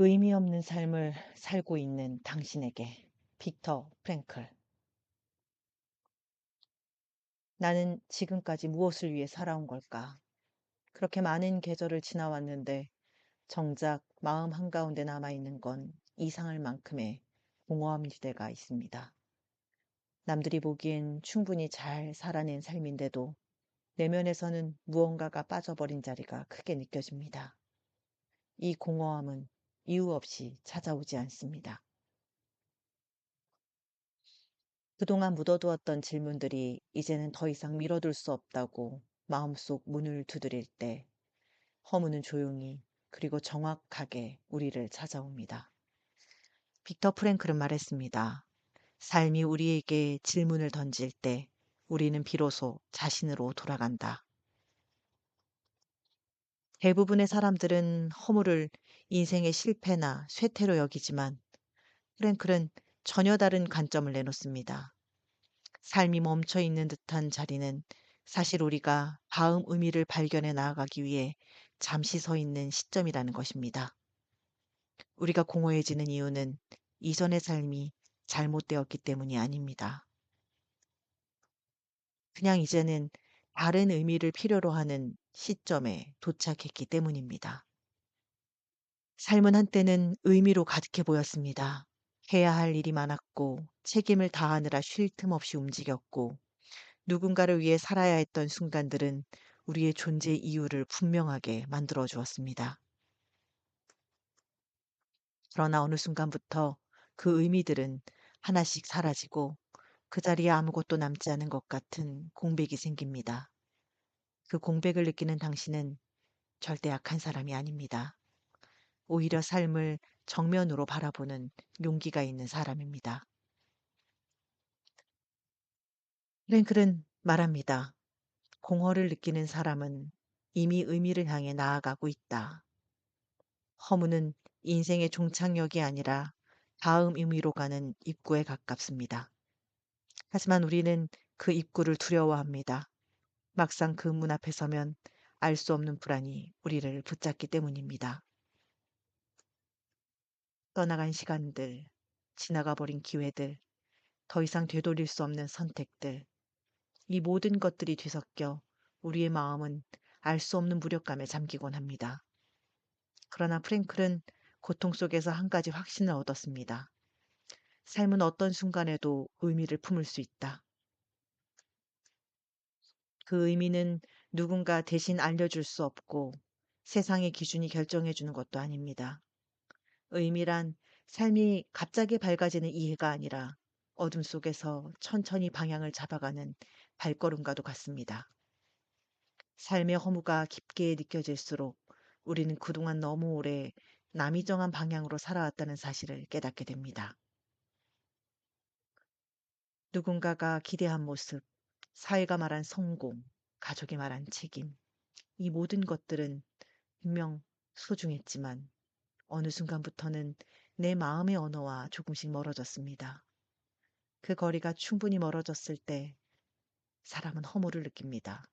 의미 없는 삶을 살고 있는 당신에게. 빅터 프랭클. 나는 지금까지 무엇을 위해 살아온 걸까? 그렇게 많은 계절을 지나왔는데 정작 마음 한가운데 남아있는 건 이상할 만큼의 공허함일 때가 있습니다. 남들이 보기엔 충분히 잘 살아낸 삶인데도 내면에서는 무언가가 빠져버린 자리가 크게 느껴집니다. 이 공허함은 이유 없이 찾아오지 않습니다. 그동안 묻어두었던 질문들이 이제는 더 이상 미뤄둘 수 없다고 마음속 문을 두드릴 때 허무는 조용히 그리고 정확하게 우리를 찾아옵니다. 빅터 프랭클은 말했습니다. 삶이 우리에게 질문을 던질 때 우리는 비로소 자신으로 돌아간다. 대부분의 사람들은 허무를 인생의 실패나 쇠퇴로 여기지만 프랭클은 전혀 다른 관점을 내놓습니다. 삶이 멈춰 있는 듯한 자리는 사실 우리가 다음 의미를 발견해 나아가기 위해 잠시 서 있는 시점이라는 것입니다. 우리가 공허해지는 이유는 이전의 삶이 잘못되었기 때문이 아닙니다. 그냥 이제는 다른 의미를 필요로 하는 시점에 도착했기 때문입니다. 삶은 한때는 의미로 가득해 보였습니다. 해야 할 일이 많았고 책임을 다하느라 쉴 틈 없이 움직였고 누군가를 위해 살아야 했던 순간들은 우리의 존재 이유를 분명하게 만들어 주었습니다. 그러나 어느 순간부터 그 의미들은 하나씩 사라지고 그 자리에 아무것도 남지 않은 것 같은 공백이 생깁니다. 그 공백을 느끼는 당신은 절대 약한 사람이 아닙니다. 오히려 삶을 정면으로 바라보는 용기가 있는 사람입니다. 프랭클은 말합니다. 공허를 느끼는 사람은 이미 의미를 향해 나아가고 있다. 허무는 인생의 종착역이 아니라 다음 의미로 가는 입구에 가깝습니다. 하지만 우리는 그 입구를 두려워합니다. 막상 그 문 앞에 서면 알 수 없는 불안이 우리를 붙잡기 때문입니다. 떠나간 시간들, 지나가 버린 기회들, 더 이상 되돌릴 수 없는 선택들, 이 모든 것들이 뒤섞여 우리의 마음은 알 수 없는 무력감에 잠기곤 합니다. 그러나 프랭클은 고통 속에서 한 가지 확신을 얻었습니다. 삶은 어떤 순간에도 의미를 품을 수 있다. 그 의미는 누군가 대신 알려줄 수 없고 세상의 기준이 결정해 주는 것도 아닙니다. 의미란 삶이 갑자기 밝아지는 이해가 아니라 어둠 속에서 천천히 방향을 잡아가는 발걸음과도 같습니다. 삶의 허무가 깊게 느껴질수록 우리는 그동안 너무 오래 남이 정한 방향으로 살아왔다는 사실을 깨닫게 됩니다. 누군가가 기대한 모습, 사회가 말한 성공, 가족이 말한 책임, 이 모든 것들은 분명 소중했지만 어느 순간부터는 내 마음의 언어와 조금씩 멀어졌습니다. 그 거리가 충분히 멀어졌을 때 사람은 허무를 느낍니다.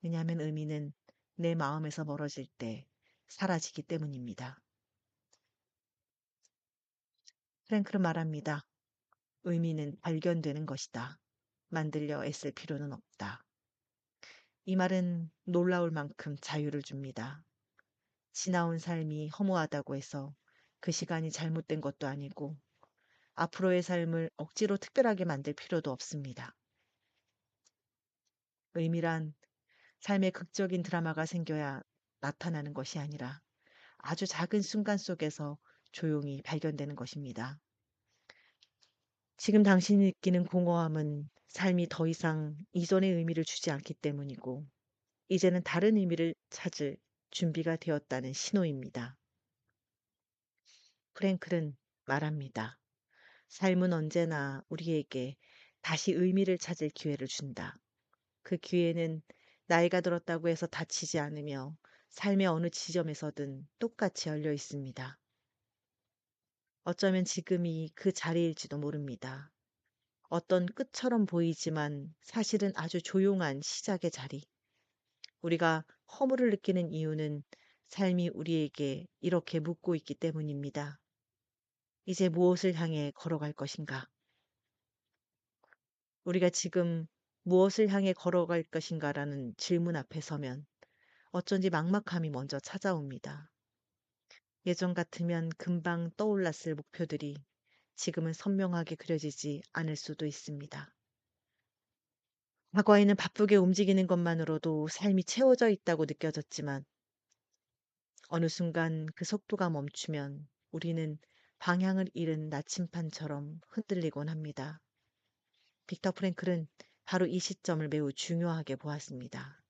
왜냐하면 의미는 내 마음에서 멀어질 때 사라지기 때문입니다. 프랭클은 말합니다. 의미는 발견되는 것이다. 만들려 애쓸 필요는 없다. 이 말은 놀라울 만큼 자유를 줍니다. 지나온 삶이 허무하다고 해서 그 시간이 잘못된 것도 아니고 앞으로의 삶을 억지로 특별하게 만들 필요도 없습니다. 의미란 삶의 극적인 드라마가 생겨야 나타나는 것이 아니라 아주 작은 순간 속에서 조용히 발견되는 것입니다. 지금 당신이 느끼는 공허함은 삶이 더 이상 이전의 의미를 주지 않기 때문이고 이제는 다른 의미를 찾을 준비가 되었다는 신호입니다. 프랭클은 말합니다. 삶은 언제나 우리에게 다시 의미를 찾을 기회를 준다. 그 기회는 나이가 들었다고 해서 다치지 않으며 삶의 어느 지점에서든 똑같이 열려 있습니다. 어쩌면 지금이 그 자리일지도 모릅니다. 어떤 끝처럼 보이지만 사실은 아주 조용한 시작의 자리. 우리가 허물을 느끼는 이유는 삶이 우리에게 이렇게 묻고 있기 때문입니다. 이제 무엇을 향해 걸어갈 것인가? 우리가 지금 무엇을 향해 걸어갈 것인가라는 질문 앞에 서면 어쩐지 막막함이 먼저 찾아옵니다. 예전 같으면 금방 떠올랐을 목표들이 지금은 선명하게 그려지지 않을 수도 있습니다. 과거에는 바쁘게 움직이는 것만으로도 삶이 채워져 있다고 느껴졌지만 어느 순간 그 속도가 멈추면 우리는 방향을 잃은 나침판처럼 흔들리곤 합니다. 빅터 프랭클은 바로 이 시점을 매우 중요하게 보았습니다.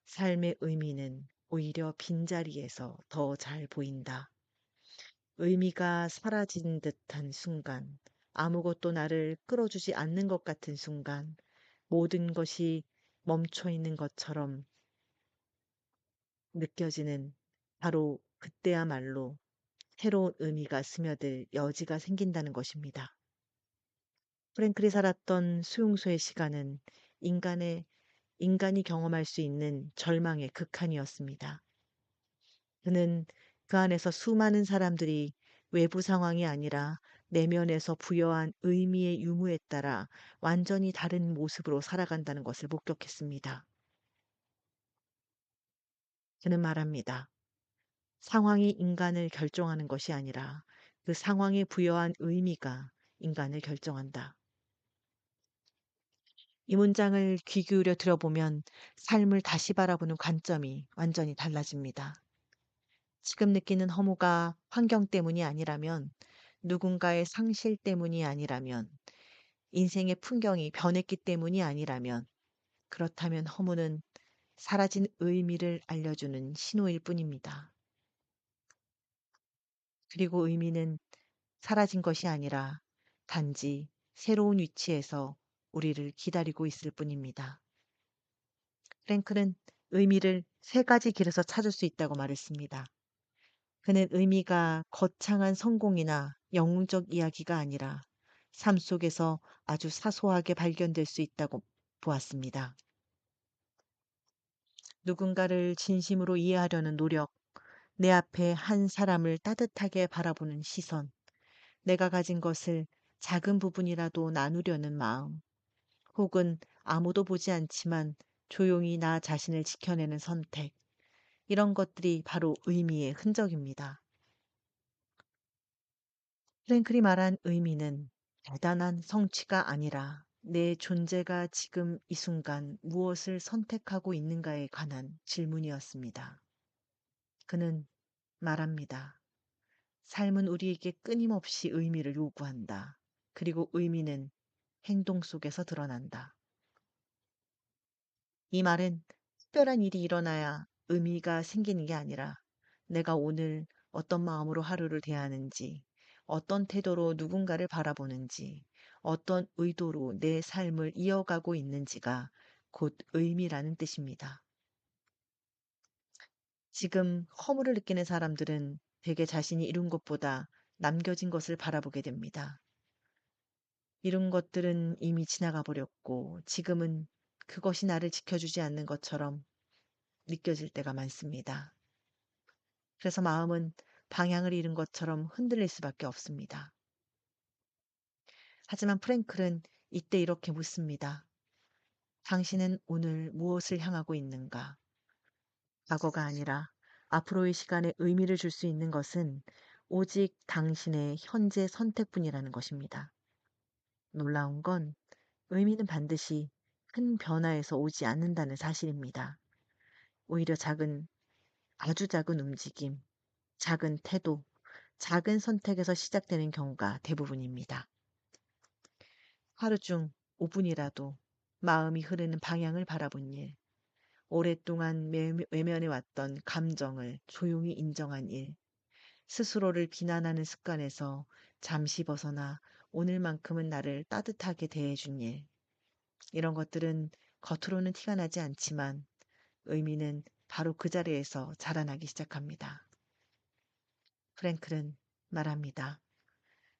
삶의 의미는 오히려 빈자리에서 더 잘 보인다. 의미가 사라진 듯한 순간, 아무것도 나를 끌어주지 않는 것 같은 순간, 모든 것이 멈춰 있는 것처럼 느껴지는 바로 그때야말로 새로운 의미가 스며들 여지가 생긴다는 것입니다. 프랭클이 살았던 수용소의 시간은 인간의 인간이 경험할 수 있는 절망의 극한이었습니다. 그는 그 안에서 수많은 사람들이 외부 상황이 아니라 내면에서 부여한 의미의 유무에 따라 완전히 다른 모습으로 살아간다는 것을 목격했습니다. 그는 말합니다. 상황이 인간을 결정하는 것이 아니라 그 상황에 부여한 의미가 인간을 결정한다. 이 문장을 귀 기울여 들어보면 삶을 다시 바라보는 관점이 완전히 달라집니다. 지금 느끼는 허무가 환경 때문이 아니라면, 누군가의 상실 때문이 아니라면, 인생의 풍경이 변했기 때문이 아니라면, 그렇다면 허무는 사라진 의미를 알려주는 신호일 뿐입니다. 그리고 의미는 사라진 것이 아니라 단지 새로운 위치에서 우리를 기다리고 있을 뿐입니다. 프랭클은 의미를 세 가지 길에서 찾을 수 있다고 말했습니다. 그는 의미가 거창한 성공이나 영웅적 이야기가 아니라 삶 속에서 아주 사소하게 발견될 수 있다고 보았습니다. 누군가를 진심으로 이해하려는 노력, 내 앞에 한 사람을 따뜻하게 바라보는 시선, 내가 가진 것을 작은 부분이라도 나누려는 마음, 혹은 아무도 보지 않지만 조용히 나 자신을 지켜내는 선택, 이런 것들이 바로 의미의 흔적입니다. 프랭클이 말한 의미는 대단한 성취가 아니라 내 존재가 지금 이 순간 무엇을 선택하고 있는가에 관한 질문이었습니다. 그는 말합니다. 삶은 우리에게 끊임없이 의미를 요구한다. 그리고 의미는 행동 속에서 드러난다. 이 말은 특별한 일이 일어나야 의미가 생기는 게 아니라 내가 오늘 어떤 마음으로 하루를 대하는지, 어떤 태도로 누군가를 바라보는지, 어떤 의도로 내 삶을 이어가고 있는지가 곧 의미라는 뜻입니다. 지금 허물을 느끼는 사람들은 대개 자신이 이룬 것보다 남겨진 것을 바라보게 됩니다. 이룬 것들은 이미 지나가 버렸고 지금은 그것이 나를 지켜주지 않는 것처럼 느껴질 때가 많습니다. 그래서 마음은 방향을 잃은 것처럼 흔들릴 수밖에 없습니다. 하지만 프랭클은 이때 이렇게 묻습니다. 당신은 오늘 무엇을 향하고 있는가? 과거가 아니라 앞으로의 시간에 의미를 줄 수 있는 것은 오직 당신의 현재 선택뿐이라는 것입니다. 놀라운 건 의미는 반드시 큰 변화에서 오지 않는다는 사실입니다. 오히려 아주 작은 움직임, 작은 태도, 작은 선택에서 시작되는 경우가 대부분입니다. 하루 중 5분이라도 마음이 흐르는 방향을 바라본 일, 오랫동안 외면해 왔던 감정을 조용히 인정한 일, 스스로를 비난하는 습관에서 잠시 벗어나 오늘만큼은 나를 따뜻하게 대해준 일, 이런 것들은 겉으로는 티가 나지 않지만 의미는 바로 그 자리에서 자라나기 시작합니다. 프랭클은 말합니다.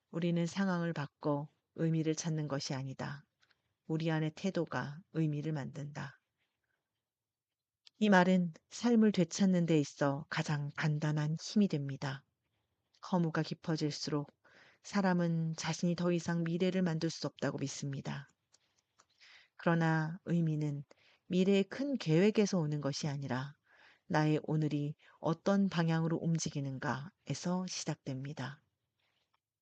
우리는 상황을 바꿔 의미를 찾는 것이 아니다. 우리 안의 태도가 의미를 만든다. 이 말은 삶을 되찾는 데 있어 가장 단단한 힘이 됩니다. 허무가 깊어질수록 사람은 자신이 더 이상 미래를 만들 수 없다고 믿습니다. 그러나 의미는 미래의 큰 계획에서 오는 것이 아니라 나의 오늘이 어떤 방향으로 움직이는가에서 시작됩니다.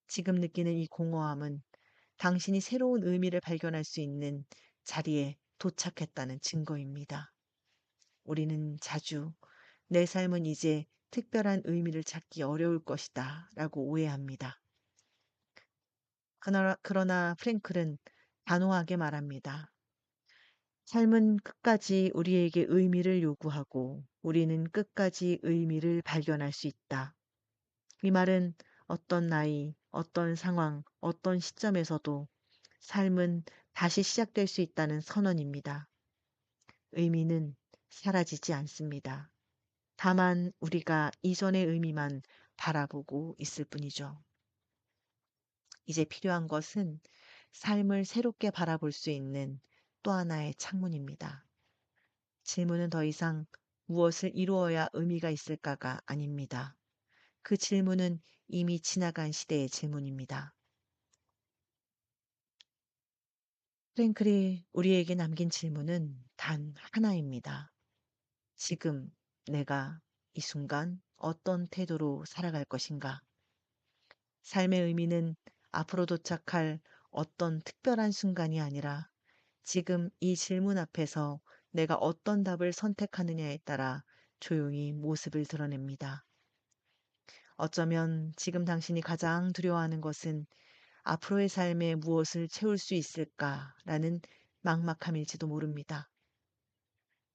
지금 느끼는 이 공허함은 당신이 새로운 의미를 발견할 수 있는 자리에 도착했다는 증거입니다. 우리는 자주 내 삶은 이제 특별한 의미를 찾기 어려울 것이다 라고 오해합니다. 그러나 프랭클은 단호하게 말합니다. 삶은 끝까지 우리에게 의미를 요구하고 우리는 끝까지 의미를 발견할 수 있다. 이 말은 어떤 나이, 어떤 상황, 어떤 시점에서도 삶은 다시 시작될 수 있다는 선언입니다. 의미는 사라지지 않습니다. 다만 우리가 이전의 의미만 바라보고 있을 뿐이죠. 이제 필요한 것은 삶을 새롭게 바라볼 수 있는 또 하나의 창문입니다. 질문은 더 이상 무엇을 이루어야 의미가 있을까가 아닙니다. 그 질문은 이미 지나간 시대의 질문입니다. 프랭클이 우리에게 남긴 질문은 단 하나입니다. 지금 내가 이 순간 어떤 태도로 살아갈 것인가? 삶의 의미는 앞으로 도착할 어떤 특별한 순간이 아니라 지금 이 질문 앞에서 내가 어떤 답을 선택하느냐에 따라 조용히 모습을 드러냅니다. 어쩌면 지금 당신이 가장 두려워하는 것은 앞으로의 삶에 무엇을 채울 수 있을까라는 막막함일지도 모릅니다.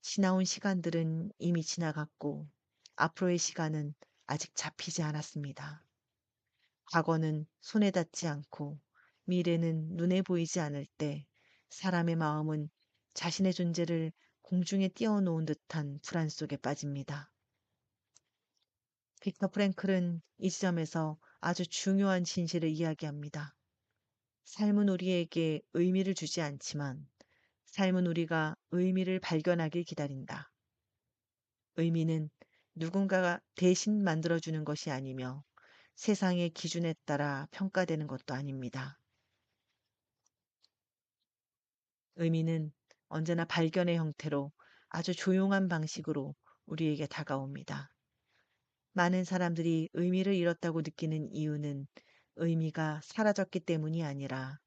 지나온 시간들은 이미 지나갔고 앞으로의 시간은 아직 잡히지 않았습니다. 과거는 손에 닿지 않고 미래는 눈에 보이지 않을 때 사람의 마음은 자신의 존재를 공중에 띄워놓은 듯한 불안 속에 빠집니다. 빅터 프랭클은 이 지점에서 아주 중요한 진실을 이야기합니다. 삶은 우리에게 의미를 주지 않지만 삶은 우리가 의미를 발견하길 기다린다. 의미는 누군가가 대신 만들어주는 것이 아니며 세상의 기준에 따라 평가되는 것도 아닙니다. 의미는 언제나 발견의 형태로 아주 조용한 방식으로 우리에게 다가옵니다. 많은 사람들이 의미를 잃었다고 느끼는 이유는 의미가 사라졌기 때문이 아니라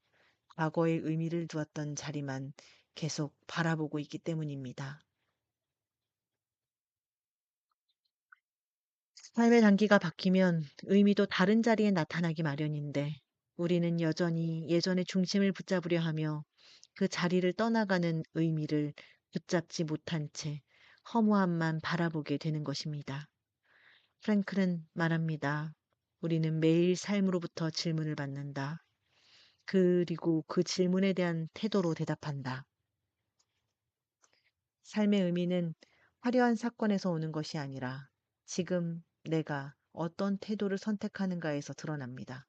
과거에 의미를 두었던 자리만 계속 바라보고 있기 때문입니다. 삶의 단계가 바뀌면 의미도 다른 자리에 나타나기 마련인데 우리는 여전히 예전의 중심을 붙잡으려 하며 그 자리를 떠나가는 의미를 붙잡지 못한 채 허무함만 바라보게 되는 것입니다. 프랭클은 말합니다. 우리는 매일 삶으로부터 질문을 받는다. 그리고 그 질문에 대한 태도로 대답한다. 삶의 의미는 화려한 사건에서 오는 것이 아니라 지금 내가 어떤 태도를 선택하는가에서 드러납니다.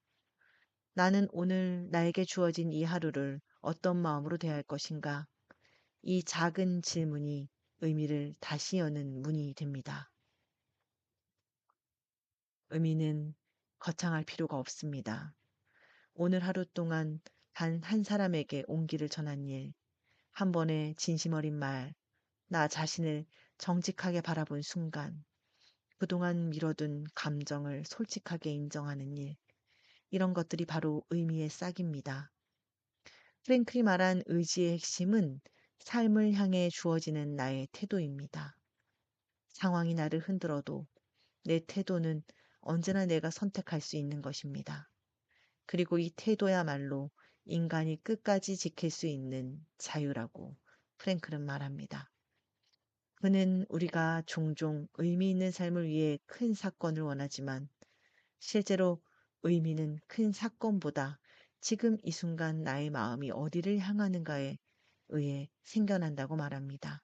나는 오늘 나에게 주어진 이 하루를 어떤 마음으로 대할 것인가? 이 작은 질문이 의미를 다시 여는 문이 됩니다. 의미는 거창할 필요가 없습니다. 오늘 하루 동안 단 한 사람에게 온기를 전한 일, 한 번의 진심 어린 말, 나 자신을 정직하게 바라본 순간, 그동안 미뤄둔 감정을 솔직하게 인정하는 일, 이런 것들이 바로 의미의 싹입니다. 프랭클이 말한 의지의 핵심은 삶을 향해 주어지는 나의 태도입니다. 상황이 나를 흔들어도 내 태도는 언제나 내가 선택할 수 있는 것입니다. 그리고 이 태도야말로 인간이 끝까지 지킬 수 있는 자유라고 프랭클은 말합니다. 그는 우리가 종종 의미 있는 삶을 위해 큰 사건을 원하지만 실제로 의미는 큰 사건보다 지금 이 순간 나의 마음이 어디를 향하는가에 의해 생겨난다고 말합니다.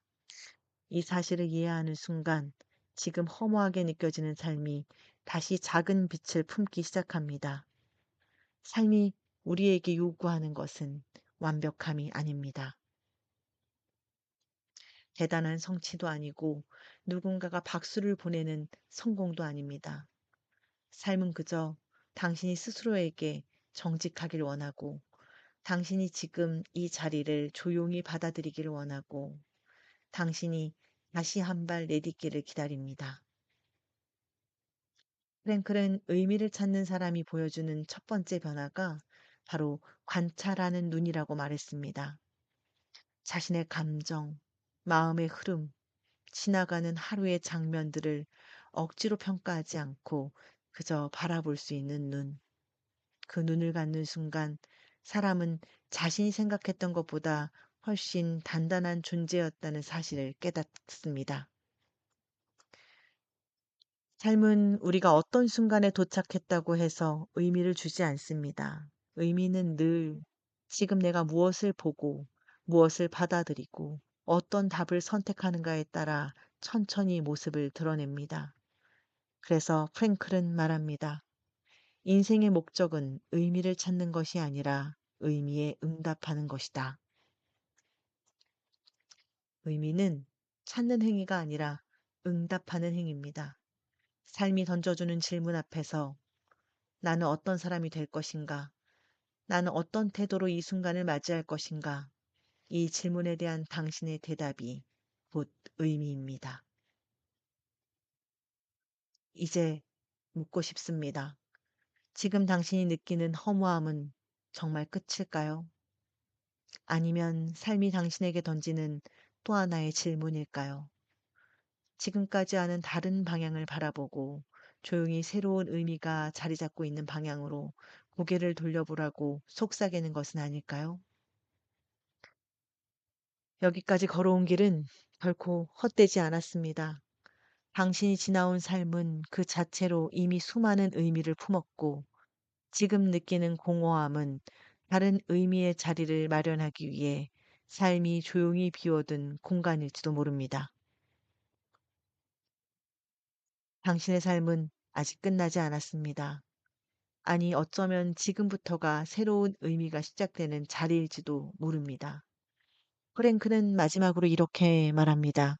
이 사실을 이해하는 순간 지금 허무하게 느껴지는 삶이 다시 작은 빛을 품기 시작합니다. 삶이 우리에게 요구하는 것은 완벽함이 아닙니다. 대단한 성취도 아니고 누군가가 박수를 보내는 성공도 아닙니다. 삶은 그저 당신이 스스로에게 정직하길 원하고 당신이 지금 이 자리를 조용히 받아들이기를 원하고 당신이 다시 한 발 내딛기를 기다립니다. 프랭클은 의미를 찾는 사람이 보여주는 첫 번째 변화가 바로 관찰하는 눈이라고 말했습니다. 자신의 감정, 마음의 흐름, 지나가는 하루의 장면들을 억지로 평가하지 않고 그저 바라볼 수 있는 눈. 그 눈을 갖는 순간 사람은 자신이 생각했던 것보다 훨씬 단단한 존재였다는 사실을 깨닫습니다. 삶은 우리가 어떤 순간에 도착했다고 해서 의미를 주지 않습니다. 의미는 늘 지금 내가 무엇을 보고 무엇을 받아들이고 어떤 답을 선택하는가에 따라 천천히 모습을 드러냅니다. 그래서 프랭클은 말합니다. 인생의 목적은 의미를 찾는 것이 아니라 의미에 응답하는 것이다. 의미는 찾는 행위가 아니라 응답하는 행위입니다. 삶이 던져주는 질문 앞에서 나는 어떤 사람이 될 것인가? 나는 어떤 태도로 이 순간을 맞이할 것인가? 이 질문에 대한 당신의 대답이 곧 의미입니다. 이제 묻고 싶습니다. 지금 당신이 느끼는 허무함은 정말 끝일까요? 아니면 삶이 당신에게 던지는 또 하나의 질문일까요? 지금까지와는 다른 방향을 바라보고 조용히 새로운 의미가 자리 잡고 있는 방향으로 고개를 돌려보라고 속삭이는 것은 아닐까요? 여기까지 걸어온 길은 결코 헛되지 않았습니다. 당신이 지나온 삶은 그 자체로 이미 수많은 의미를 품었고 지금 느끼는 공허함은 다른 의미의 자리를 마련하기 위해 삶이 조용히 비워둔 공간일지도 모릅니다. 당신의 삶은 아직 끝나지 않았습니다. 아니, 어쩌면 지금부터가 새로운 의미가 시작되는 자리일지도 모릅니다. 프랭크는 마지막으로 이렇게 말합니다.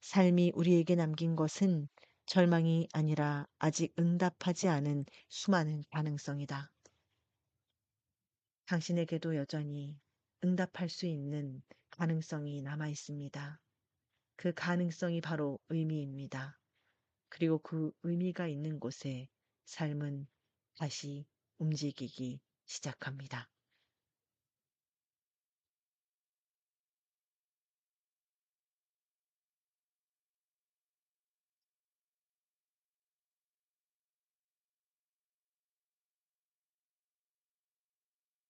삶이 우리에게 남긴 것은 절망이 아니라 아직 응답하지 않은 수많은 가능성이다. 당신에게도 여전히 응답할 수 있는 가능성이 남아 있습니다. 그 가능성이 바로 의미입니다. 그리고 그 의미가 있는 곳에 삶은 다시 움직이기 시작합니다.